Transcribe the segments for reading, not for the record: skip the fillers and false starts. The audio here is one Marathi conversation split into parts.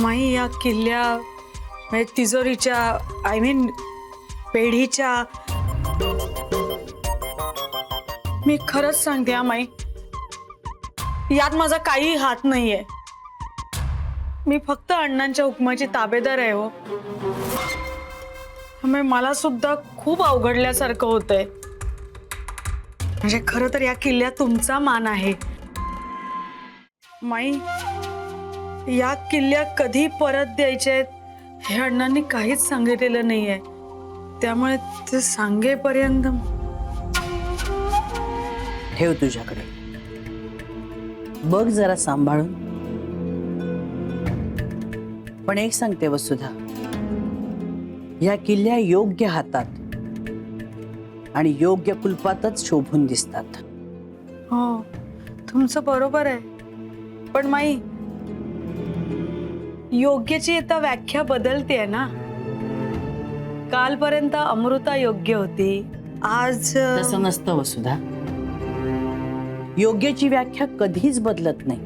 माई या किल्ल्या म्हणजे तिजोरीच्या आय मीन पेढीच्या मी खरंच सांगते हा माई, यात माझा काही हात नाहीये. मी फक्त अण्णांच्या हुकमाची ताबेदार आहे हो. त्यामुळे मला सुद्धा खूप अवघडल्यासारखं होतंय. म्हणजे खरं तर या किल्ल्यात तुमचा मान आहे माई. या किल्ल्या कधी परत द्यायचे हे अण्णांनी काहीच सांगितलेलं नाहीये. त्यामुळे ते सांगेपर्यंत ठेव तुझ्याकडे, बघ जरा सांभाळून. पण एक सांगते वसुधा, या किल्ल्या योग्य हातात आणि योग्य कुलपातच शोभून दिसतात. हो तुमचं बरोबर आहे. पण माई योग्यची आता व्याख्या बदलते ना. कालपर्यंत अमृता योग्य होती, आज तसं नसतं वसुधा. योग्यची व्याख्या कधीच बदलत नाही.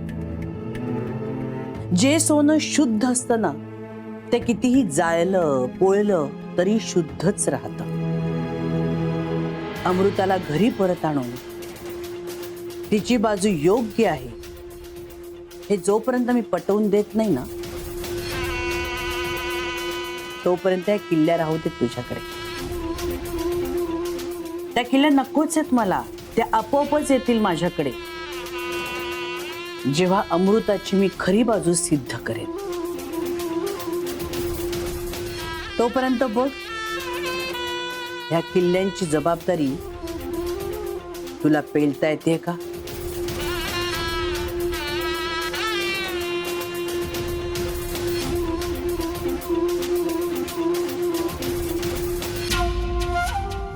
जे सोनं शुद्ध असतं ना ते कितीही जाळलं पोळलं तरी शुद्धच राहतं. अमृताला घरी परत आणून तिची बाजू योग्य आहे हे जोपर्यंत मी पटवून देत नाही ना तोपर्यंत या किल्ल्या राहू दे तुझ्याकडे. त्या किल्ल्या नकोच आहेत मला, त्या आपोआपच येतील माझ्याकडे जेव्हा अमृताची मी खरी बाजू सिद्ध करेन. तोपर्यंत बघ, या किल्ल्यांची जबाबदारी तुला पेलता येते का?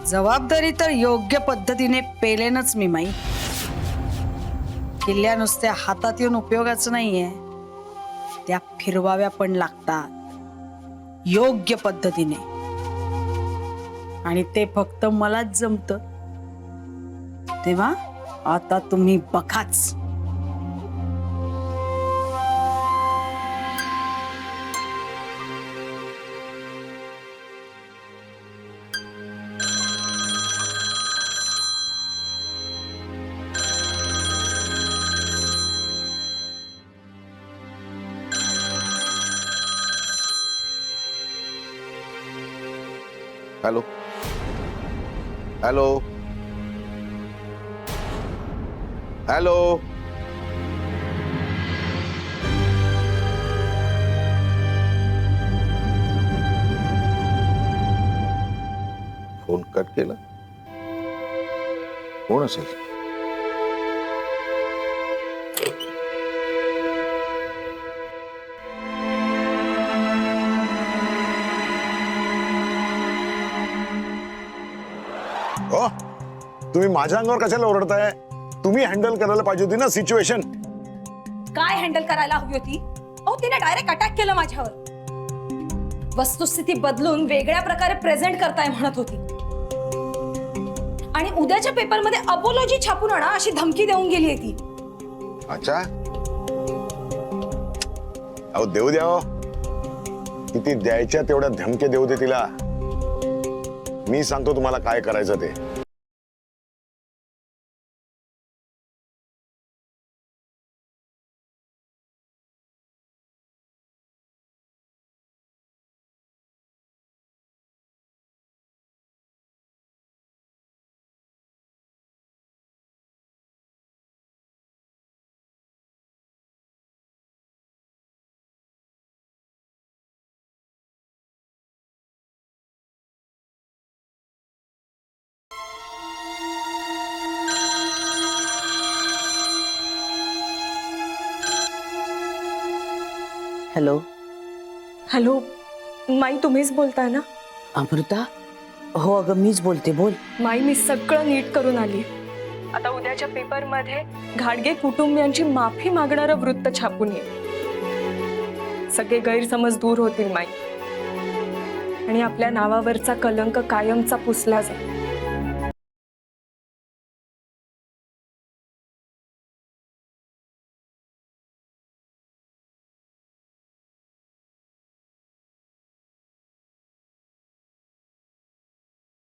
जबाबदारी तर योग्य पद्धतीने पेलेनच मी माई. किल्ल्या नुसत्या हातात येऊन उपयोगाचं नाहीये, त्या फिरवाव्या पण लागतात योग्य पद्धतीने. आणि ते फक्त मलाच जमतं. तेव्हा आता तुम्ही बघाच. Hello hello hello. Phone cut केला. कोण असेल? ओ, तुम्ही माझ्या अंगावर कशाला ओरडताय? तुम्ही हँडल करायला पाहिजे होती ना सिच्युएशन. काय हँडल करायला हवी होती? अहो तिने डायरेक्ट अटॅक केलं माझ्यावर. वस्तुस्थिती बदलून वेगळ्या प्रकारे प्रेझेंट करताय म्हणत होती आणि उद्याच्या पेपरमध्ये अपॉलॉजी छापून आणा अशी धमकी देऊन गेली आहे ती. अच्छा, अहो देऊ द्या हो. किती द्यायच्या तेवढ्या धमके देऊ दे तिला. मी सांगतो तुम्हाला काय करायचं ते. हॅलो. हॅलो माई, तुम्हीच बोलताय ना? अमृता, हो अगं मीच बोलते, बोल. माई मी सगळं नीट करून आली. आता उद्याच्या पेपरमध्ये घाडगे कुटुंबियांची माफी मागणारं वृत्त छापून येईल. सगळे गैरसमज दूर होतील माई आणि आपल्या नावावरचा कलंक कायमचा पुसला जाईल.